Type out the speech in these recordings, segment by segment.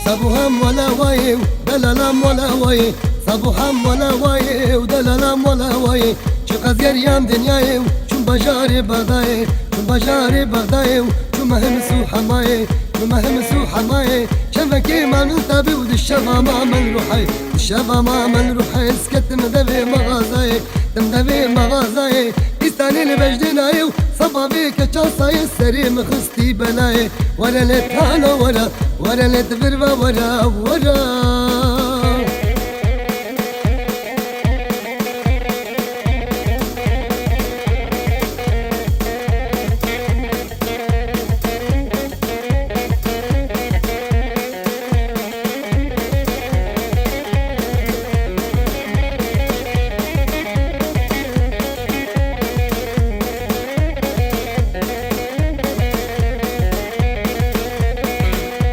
صبو هم ولا واي ودلالام ولا واي صبو هم ولا واي ودلالام ولا واي چه قزير يام دنياي چون بجاري بغداي چون بجاري بغداي چون مهم سو حماي چون مهم سو حماي شفكي ما من تابي ود الشفا ما من روحي الشفا ما من روحي اسكت مدبي مغازاي مدبي مغازاي استاني لبجدناي صبا بيك چاصاي سري مخستي بلاي ولا لتانا ولا لتفرفا ولا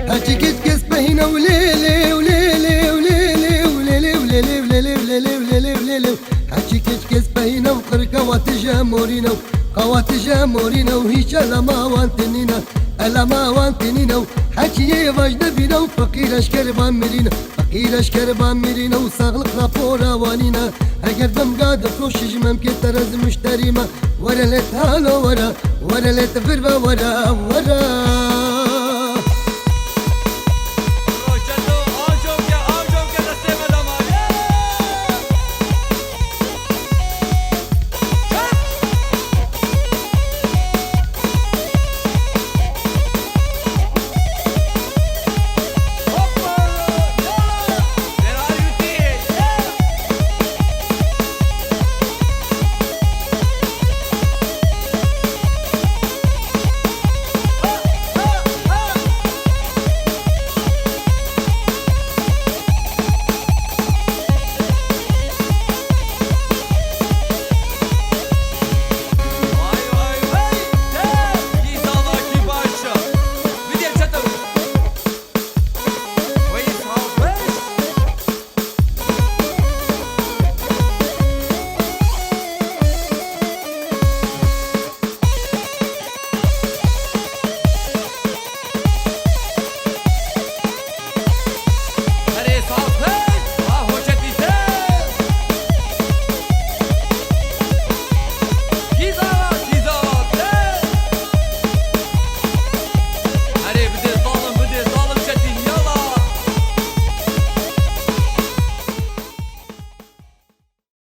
هاتي كيت كيس بهنا وليلي وليلي وليلي وليلي وليلي وليلي وليلي وليلي وليلي هاتي كيت كيس بهنا وقرك واتجامورينا وقواتجامورينا وهيش لما وانتنينا لما وانتنينا حكي واجد بينا وفقير اشكر بامرينا فقير اشكر بامرينا وصاغلق رابورا وانينا اگر دم قادر فروش جمم كي ترز مشتريما ولا لتهالا ولا لتفربا ولا